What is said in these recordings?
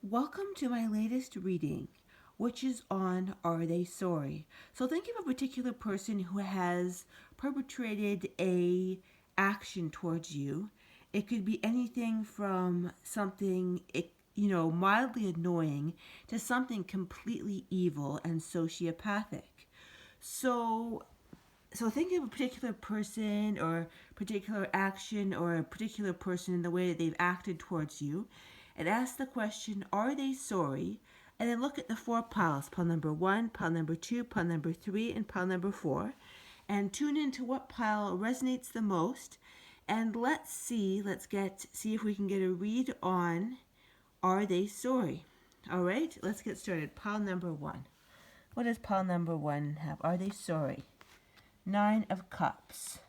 Welcome to my latest reading, which is on Are They Sorry? So think of a particular person who has perpetrated a action towards you. It could be anything from something mildly annoying to something completely evil and sociopathic. So so think of a particular person or particular action or a particular person in the way that they've acted towards you and ask the question, are they sorry? And then look at the four piles, pile number one, pile number two, pile number three, and pile number four, and tune into what pile resonates the most. And let's see if we can get a read on are they sorry? All right, let's get started. Pile number one. What does pile number one have? Are they sorry? Nine of Cups.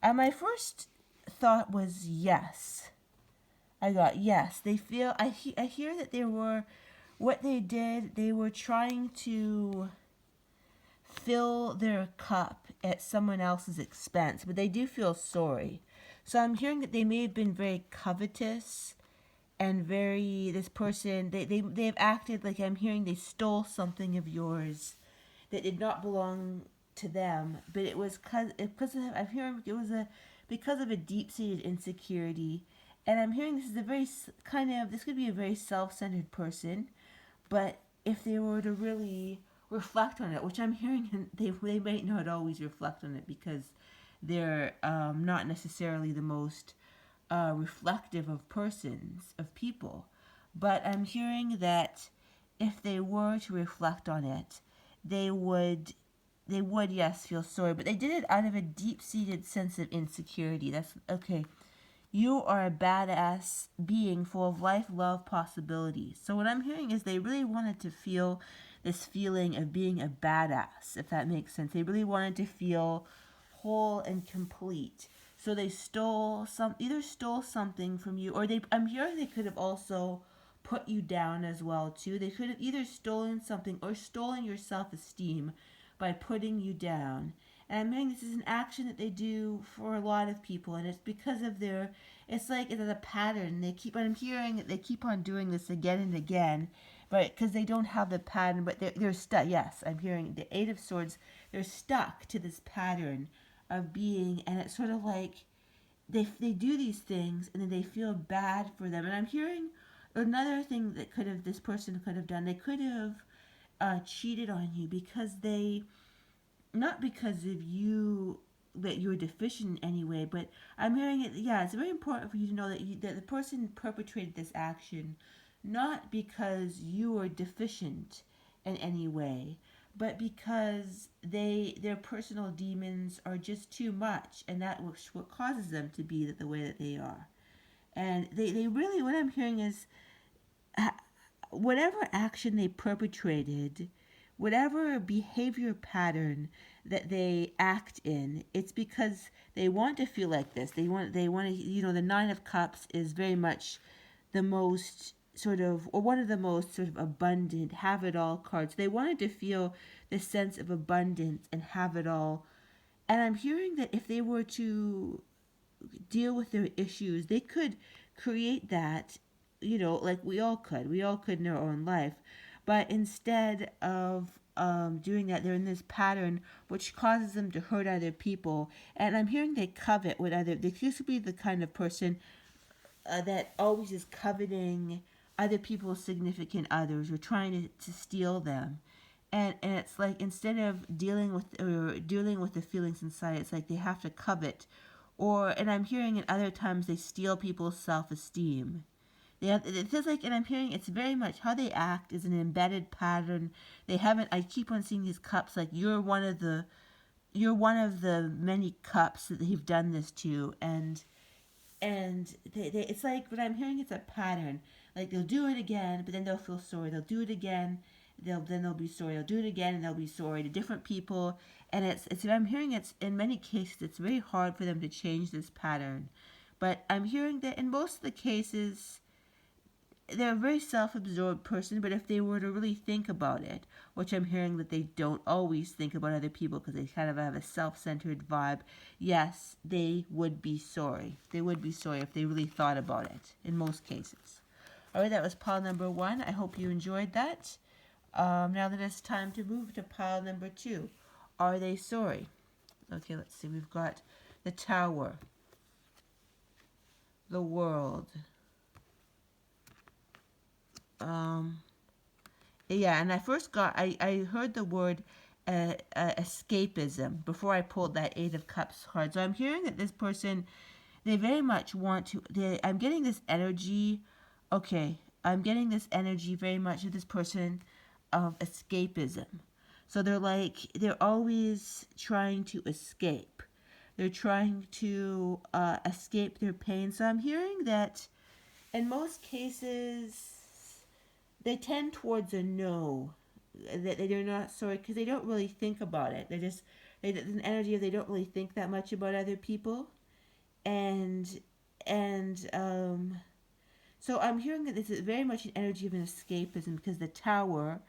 And my first thought was yes. I got yes. They feel, I hear that what they did, they were trying to fill their cup at someone else's expense, but they do feel sorry. So I'm hearing that they may have been very covetous and this person, they've acted like I'm hearing they stole something of yours that did not belong to them, but it was because I'm hearing it was because of a deep-seated insecurity, and I'm hearing this is a very this could be a very self-centered person, but if they were to really reflect on it, which I'm hearing they might not always reflect on it because they're not necessarily the most reflective of people, but I'm hearing that if they were to reflect on it, they would yes feel sorry, but they did it out of a deep-seated sense of insecurity. That's okay. You are a badass being full of life, love, possibilities. So what I'm hearing is they really wanted to feel this feeling of being a badass, if that makes sense. They really wanted to feel whole and complete. So they either stole something from you, or I'm hearing they could have also put you down as well too. They could have either stolen something or stolen your self-esteem by putting you down. And I'm hearing this is an action that they do for a lot of people, and it's because of it's like it's a pattern. I'm hearing that they keep on doing this again and again, but because they don't have the pattern, but they're stuck. Yes, I'm hearing the Eight of Swords. They're stuck to this pattern of being, and it's sort of like they do these things, and then they feel bad for them. And I'm hearing another thing that this person could have done. They could have cheated on you because not because of you that you're deficient in any way, but I'm hearing it. Yeah, it's very important for you to know that the person perpetrated this action not because you are deficient in any way, but because their personal demons are just too much, and that what causes them to be the way that they are. And they really, what I'm hearing is whatever action they perpetrated, whatever behavior pattern that they act in, it's because they want to feel like this. They want to, the Nine of Cups is very much the most or one of the most sort of abundant, have it all cards. They wanted to feel this sense of abundance and have it all. And I'm hearing that if they were to deal with their issues, they could create that, like we all could. We all could in our own life. But instead of doing that, they're in this pattern which causes them to hurt other people. And I'm hearing they covet they used to be the kind of person that always is coveting other people's significant others or trying to steal them. And it's like instead of dealing with the feelings inside, it's like they have to covet, and I'm hearing at other times they steal people's self-esteem. It feels like, and I'm hearing it's very much how they act is an embedded pattern. They haven't. I keep on seeing these cups like you're one of the many cups that they've done this to, and it's like, but I'm hearing it's a pattern. Like they'll do it again, but then they'll feel sorry. They'll do it again, they'll be sorry. They'll do it again, and they'll be sorry to different people. And it's I'm hearing it's in many cases it's very hard for them to change this pattern. But I'm hearing that in most of the cases they're a very self-absorbed person, but if they were to really think about it, which I'm hearing that they don't always think about other people because they kind of have a self-centered vibe, yes, they would be sorry. They would be sorry if they really thought about it in most cases. All right, that was pile number 1. I hope you enjoyed that. Now that it's time to move to pile number 2. Are they sorry? Okay, let's see. We've got the Tower, the World. Yeah, and I first heard the word escapism before I pulled that Eight of Cups card. So I'm hearing that this person, they very much want to, I'm getting this energy, okay, I'm getting this energy very much of this person of escapism. So they're always trying to escape. They're trying to escape their pain. So I'm hearing that in most cases, they tend towards a no, that they're not sorry because they don't really think about it. There's an energy of they don't really think that much about other people, and and so I'm hearing that this is very much an energy of an escapism because the Tower,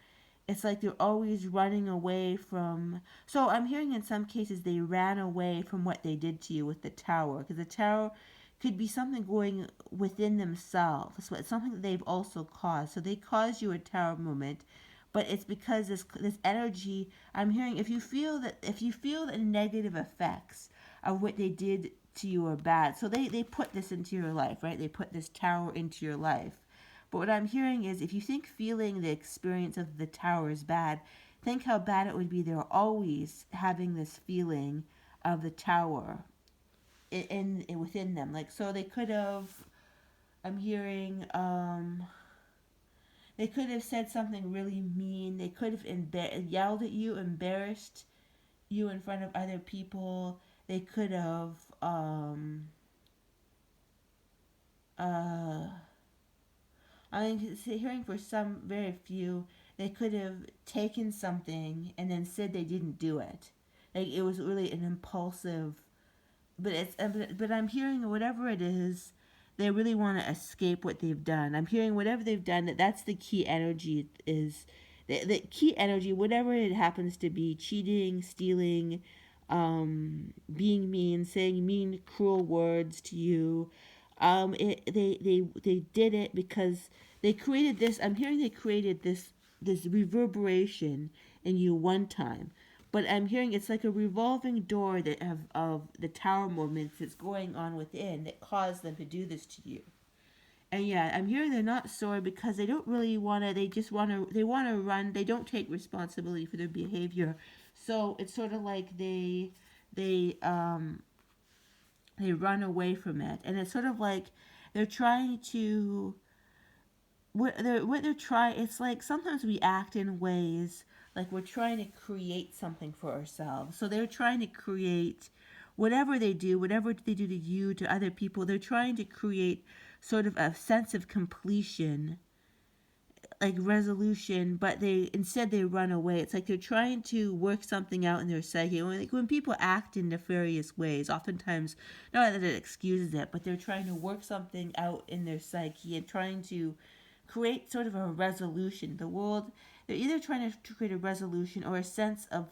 it's like they're always running away from. So I'm hearing in some cases they ran away from what they did to you with the Tower, because the Tower could be something going within themselves. So it's something that they've also caused. So they caused you a Tower moment, but it's because this energy. I'm hearing if you feel the negative effects of what they did to you are bad. So they put this into your life, right? They put this Tower into your life. But what I'm hearing is if you think feeling the experience of the Tower is bad, think how bad it would be. They're always having this feeling of the Tower in within them. Like, so they could have, I'm hearing, they could have said something really mean. They could have yelled at you, embarrassed you in front of other people. They could have, uh, I'm hearing for some very few, they could have taken something and then said they didn't do it. Like it was really an impulsive, but I'm hearing whatever it is, they really want to escape what they've done. I'm hearing whatever they've done, that's the key energy is the key energy, whatever it happens to be, cheating, stealing, being mean, saying mean, cruel words to you. They did it because they created this. I'm hearing they created this reverberation in you one time, but I'm hearing it's like a revolving door that of the Tower moments that's going on within that caused them to do this to you. And yeah, I'm hearing they're not sorry because they don't really want to. They just want to. They want to run. They don't take responsibility for their behavior. So it's sort of like they they run away from it, and it's sort of like they're trying to what they're trying. It's like sometimes we act in ways like we're trying to create something for ourselves. So they're trying to create whatever they do to you, to other people. They're trying to create sort of a sense of completion, like resolution, but they run away. It's like they're trying to work something out in their psyche. When people act in nefarious ways, oftentimes, not that it excuses it, but they're trying to work something out in their psyche and trying to create sort of a resolution. The world, they're either trying to create a resolution or a sense of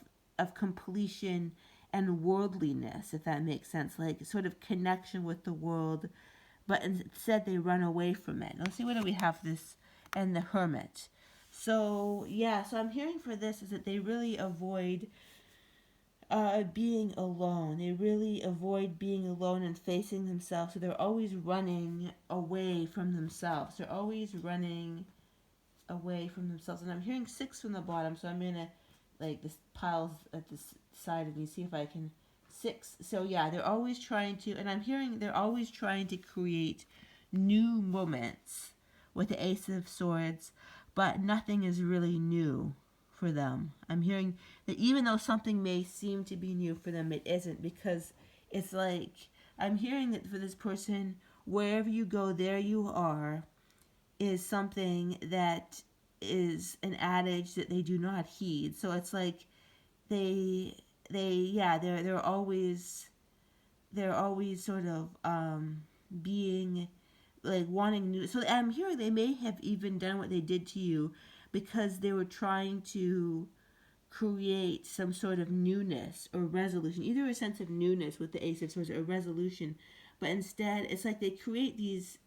completion and worldliness, if that makes sense, like sort of connection with the world, but instead they run away from it. Let's see, what do we have this and the Hermit. So yeah, so I'm hearing for this is that they really avoid being alone. They really avoid being alone and facing themselves. So they're always running away from themselves. They're always running away from themselves. And I'm hearing 6 from the bottom, so I'm gonna like this piles at this side of me. See if I can 6. So yeah, they're always trying to, and I'm hearing they're always trying to create new moments with the Ace of Swords, but nothing is really new for them. I'm hearing that even though something may seem to be new for them, it isn't, because it's like I'm hearing that for this person, wherever you go, there you are, is something that is an adage that they do not heed. So it's like they yeah, they're always sort of being like wanting new. So I'm hearing they may have even done what they did to you because they were trying to create some sort of newness or resolution, either a sense of newness with the Ace of Swords or a resolution, but instead it's like they create these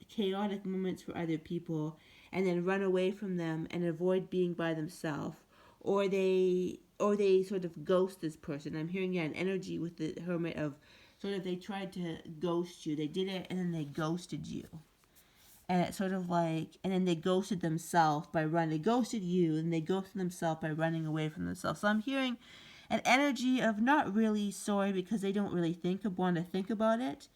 chaotic moments for other people and then run away from them and avoid being by themselves, or they sort of ghost this person. I'm hearing an energy with the Hermit of sort of they tried to ghost you. They did it and then they ghosted you. And it's sort of like, and then they ghosted themselves by running. They ghosted you and they ghosted themselves by running away from themselves. So I'm hearing an energy of not really sorry because they don't really want to think about it.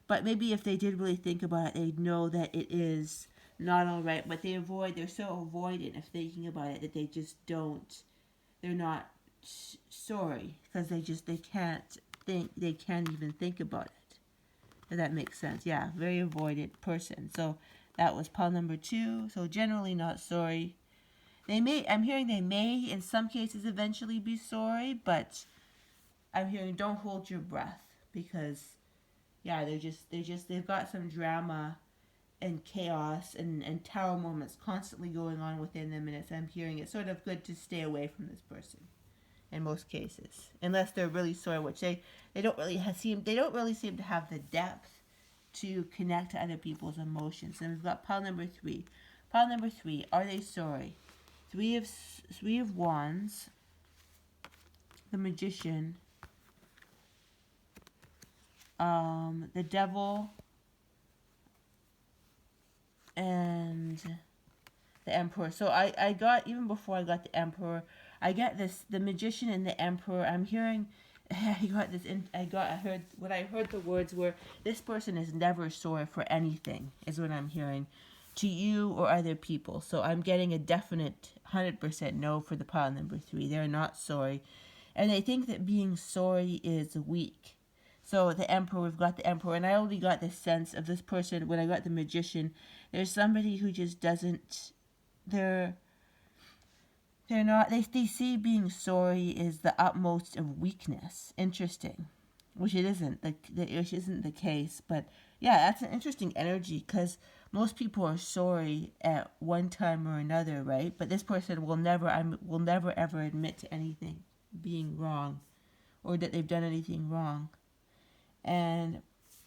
But maybe if they did really think about it, they'd know that it is not all right. But they're so avoidant of thinking about it that they just don't, they're not sorry because they can't even think about it. If that makes sense. Yeah, very avoidant person. So that was pile number 2. So generally not sorry. I'm hearing they may in some cases eventually be sorry, but I'm hearing don't hold your breath because yeah, they've got some drama and chaos and tower moments constantly going on within them, and I'm hearing it's sort of good to stay away from this person in most cases, unless they're really sorry, which they don't really seem to have the depth to connect to other people's emotions. And we've got pile number 3. Pile number 3, are they sorry? Three of Wands, the Magician, the Devil, and the Emperor. So I got, even before I got the Emperor, I get this, the Magician and the Emperor. I'm hearing, what I heard the words were, this person is never sorry for anything, is what I'm hearing, to you or other people. So I'm getting a definite 100% no for the pile number 3. They're not sorry. And they think that being sorry is weak. So the Emperor, we've got the Emperor, and I only got the sense of this person when I got the Magician. There's somebody who just doesn't, they're not, they see being sorry is the utmost of weakness. Interesting. Which it isn't, which isn't the case. But yeah, that's an interesting energy because most people are sorry at one time or another, right? But this person will never ever admit to anything being wrong or that they've done anything wrong. And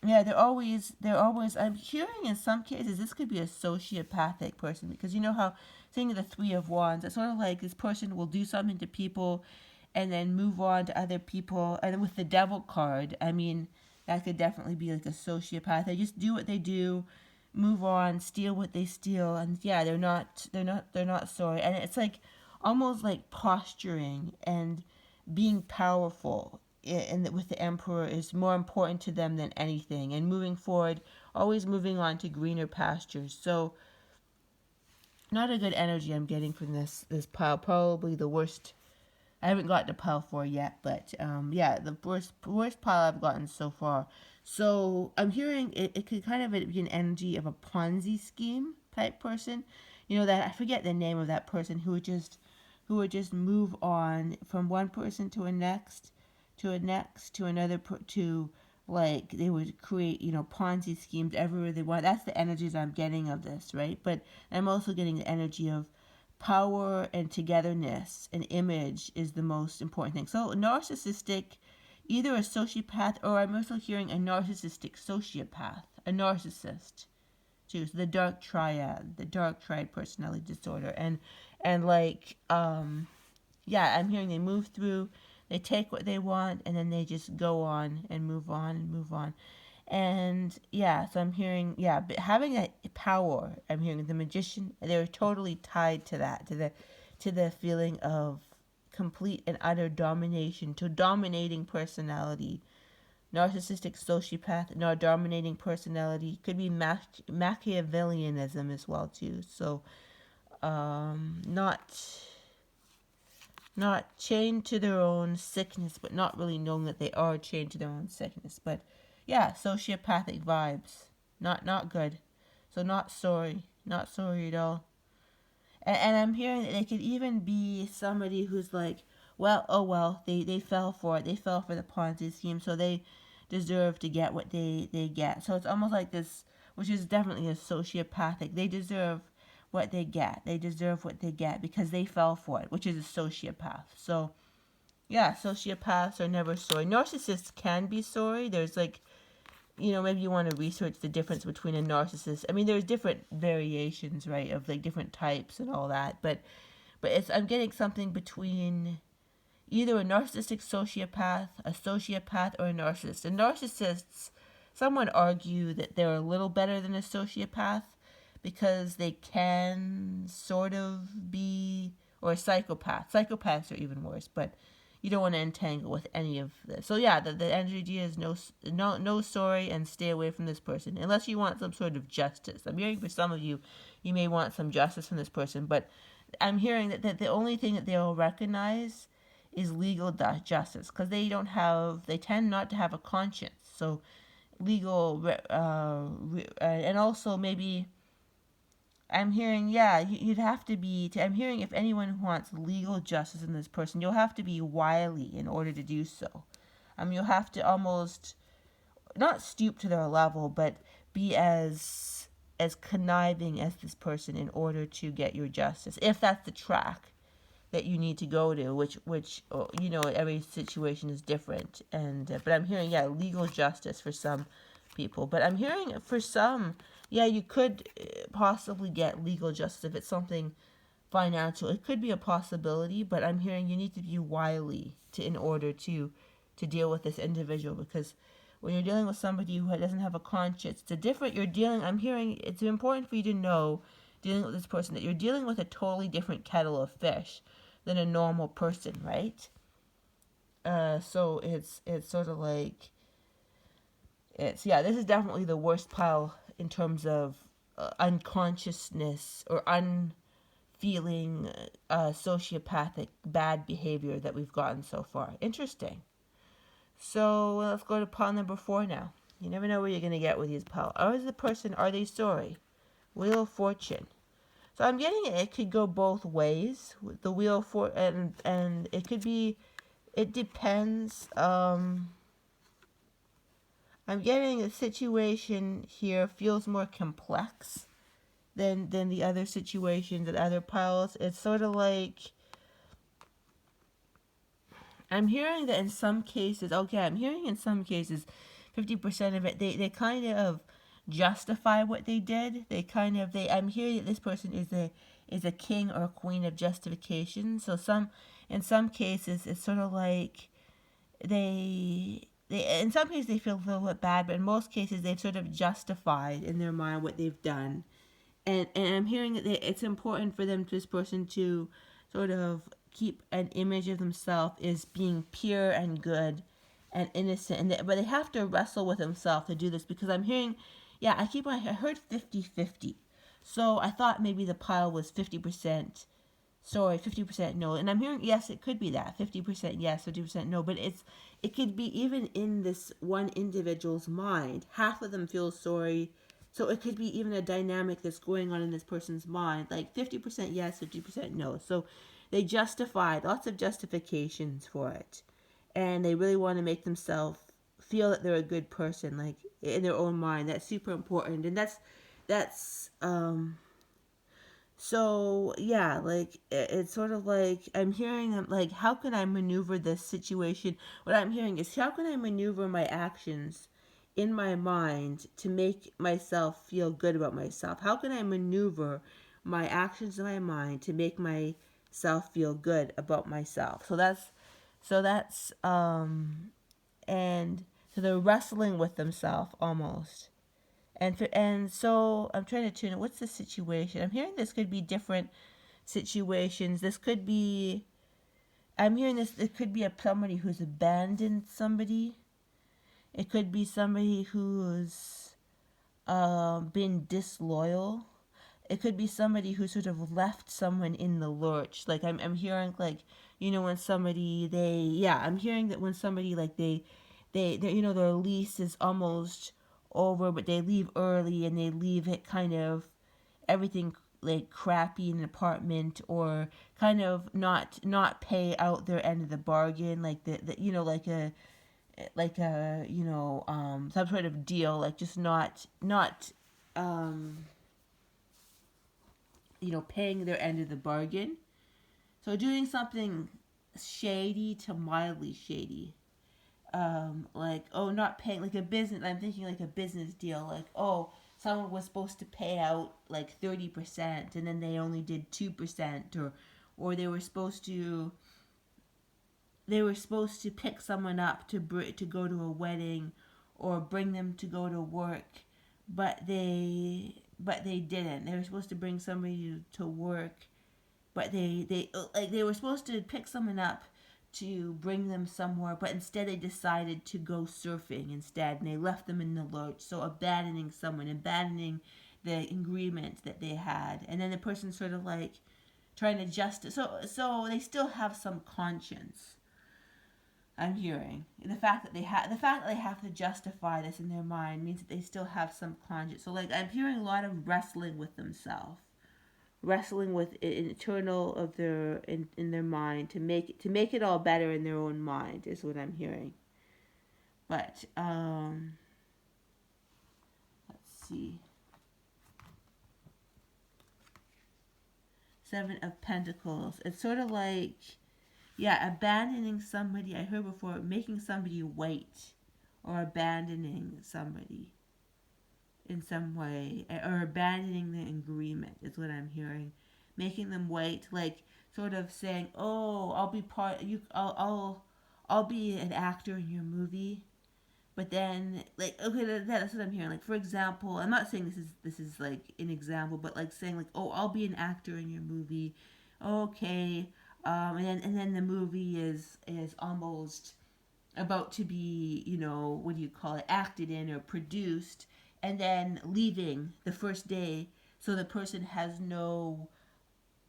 yeah, they're always, I'm hearing in some cases this could be a sociopathic person, because you know how seeing the 3 of Wands, it's sort of like this person will do something to people and then move on to other people. And with the Devil card, I mean, that could definitely be like a sociopath. They just do what they do, move on, steal what they steal, and yeah, they're not sorry. And it's like almost like posturing and being powerful, and with the Emperor is more important to them than anything, and moving forward, always moving on to greener pastures. So not a good energy I'm getting from this pile. Probably the worst. I haven't gotten to pile 4 yet, but yeah, the worst pile I've gotten so far. So I'm hearing it could kind of be an energy of a Ponzi scheme type person. You know, that I forget the name of that person who would just move on from one person to a next, to another, to like they would create, Ponzi schemes everywhere they want. That's the energies I'm getting of this, right? But I'm also getting the energy of power and togetherness and image is the most important thing. So narcissistic, either a sociopath, or I'm also hearing a narcissistic sociopath, a narcissist too. So the dark triad personality disorder. And like, yeah, I'm hearing they move through, they take what they want, and then they just go on and move on and move on. And yeah, so I'm hearing, yeah, but having that power, I'm hearing the Magician, they're totally tied to that, to the feeling of complete and utter domination, to dominating personality. Narcissistic sociopath, dominating personality, could be Machiavellianism as well too. So not chained to their own sickness, but not really knowing that they are chained to their own sickness. But yeah, sociopathic vibes, not good. So not sorry at all. And I'm hearing that they could even be somebody who's like, well, oh well, they fell for it. They fell for the Ponzi scheme, so they deserve to get what they get. So it's almost like this, which is definitely a sociopathic. They deserve what they get. They deserve what they get because they fell for it, which is a sociopath. So yeah, sociopaths are never sorry. Narcissists can be sorry. There's like, maybe you want to research the difference between a narcissist. I mean, there's different variations, right, of like different types and all that, but I'm getting something between either a narcissistic sociopath, a sociopath, or a narcissist. And narcissists, some would argue that they're a little better than a sociopath because they can sort of be, or a psychopath. Psychopaths are even worse, but you don't want to entangle with any of this. So yeah, the energy is no sorry and stay away from this person unless you want some sort of justice. I'm hearing for some of you, you may want some justice from this person, but I'm hearing that the only thing that they'll recognize is legal justice because they tend not to have a conscience. So legal, and also maybe I'm hearing, you'd have to be, I'm hearing if anyone wants legal justice in this person, you'll have to be wily in order to do so. You'll have to almost, not stoop to their level, but be as conniving as this person in order to get your justice, if that's the track that you need to go to, which every situation is different. And but I'm hearing, legal justice for some people, but I'm hearing for some, you could possibly get legal justice if it's something financial. It could be a possibility, but I'm hearing you need to be wily in order to deal with this individual, because when you're dealing with somebody who doesn't have a conscience, I'm hearing it's important for you to know, dealing with this person, that you're dealing with a totally different kettle of fish than a normal person, right? So it's sort of like, this is definitely the worst pile in terms of unconsciousness or unfeeling sociopathic bad behavior that we've gotten so far. Interesting. So let's go to pile number 4 now. You never know where you're going to get with these piles. Are they sorry? Wheel of Fortune. So I'm getting it could go both ways. The Wheel of Fortune, and it could be, it depends. I'm getting a situation here feels more complex than the other situations and other piles. It's sort of like, I'm hearing that in some cases, 50% of it, they kind of justify what they did. I'm hearing that this person is a king or a queen of justification. So in some cases, it's sort of like in some cases they feel a little bit bad, but in most cases they've sort of justified in their mind what they've done. And I'm hearing that it's important for this person to sort of keep an image of themselves as being pure and good and innocent, but they have to wrestle with themselves to do this, because I'm hearing, I heard 50-50. So I thought maybe the pile was 50% sorry, 50% no, and I'm hearing, yes, it could be that 50% yes, 50% no, but it could be even in this one individual's mind, half of them feel sorry. So it could be even a dynamic that's going on in this person's mind, like 50% yes, 50% no. So they justified, lots of justifications for it. And they really want to make themselves feel that they're a good person, like in their own mind. That's super important. And so like it's sort of like I'm hearing them like, how can I maneuver this situation? What I'm hearing is, how can I maneuver my actions in my mind to make myself feel good about myself? How can I maneuver my actions in my mind to make myself feel good about myself? So that's and so they're wrestling with themselves almost. And so I'm trying to tune it. What's the situation? I'm hearing this could be different situations. This could be, I'm hearing this, it could be somebody who's abandoned somebody. It could be somebody who's been disloyal. It could be somebody who sort of left someone in the lurch. Like I'm hearing, like, when somebody, I'm hearing that when somebody, like, they their lease is almost over, but they leave early, and they leave it kind of everything like crappy in an apartment, or kind of not pay out their end of the bargain, like some sort of deal, like just not paying their end of the bargain. So doing something shady to mildly shady. like, oh, not paying, like a business, I'm thinking like a business deal, like, oh, someone was supposed to pay out like 30% and then they only did 2%, or they were supposed to pick someone up to go to a wedding or bring them to go to work, but they didn't. They were supposed to bring somebody to work, but they were supposed to pick someone up to bring them somewhere, but instead they decided to go surfing instead, and they left them in the lurch. So abandoning someone, abandoning the agreement that they had, and then the person sort of like trying to justify. So they still have some conscience. I'm hearing the fact that they have to justify this in their mind means that they still have some conscience. So like I'm hearing a lot of wrestling with themselves, wrestling with internal of in their mind to make it all better in their own mind is what I'm hearing. But let's see. Seven of Pentacles. It's sort of like, yeah, abandoning somebody. I heard before, making somebody wait, or abandoning somebody in some way, or abandoning the agreement is what I'm hearing. Making them wait, like sort of saying, "Oh, I'll be part. You, I'll be an actor in your movie." But then, like, okay, that's what I'm hearing. Like, for example, I'm not saying this is like an example, but like saying like, "Oh, I'll be an actor in your movie." Okay, and then the movie is almost about to be, what do you call it, acted in or produced, and then leaving the first day, so the person has no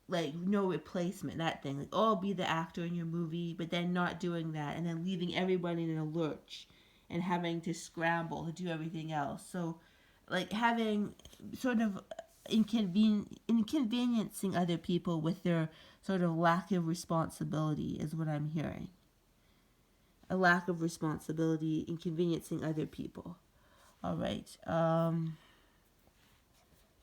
replacement. That thing, like, oh, I'll be the actor in your movie, but then not doing that, and then leaving everybody in a lurch, and having to scramble to do everything else. So, like having sort of inconveniencing other people with their sort of lack of responsibility is what I'm hearing. A lack of responsibility, inconveniencing other people. All right.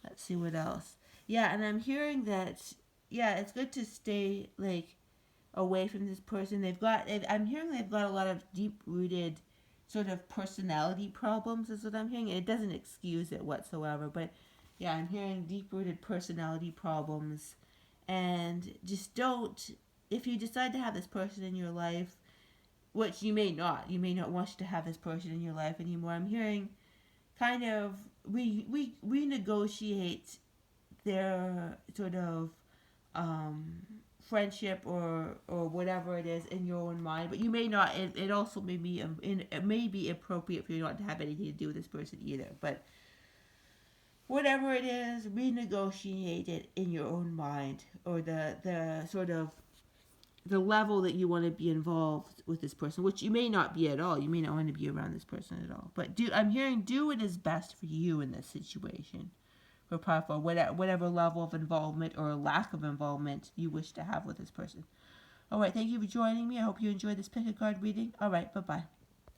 Let's see what else. Yeah, and I'm hearing that. Yeah, it's good to stay like away from this person. I'm hearing they've got a lot of deep-rooted sort of personality problems. Is what I'm hearing. It doesn't excuse it whatsoever, but yeah, I'm hearing deep-rooted personality problems, and just don't. If you decide to have this person in your life, which you may not want to have this person in your life anymore. I'm hearing kind of renegotiate their sort of friendship or whatever it is in your own mind, but you may not. It also it may be appropriate for you not to have anything to do with this person either. But whatever it is, renegotiate it in your own mind, or the sort of the level that you want to be involved with this person, which you may not be at all. You may not want to be around this person at all. But I'm hearing do what is best for you in this situation, for whatever level of involvement or lack of involvement you wish to have with this person. All right, thank you for joining me. I hope you enjoyed this pick a card reading. All right, bye bye.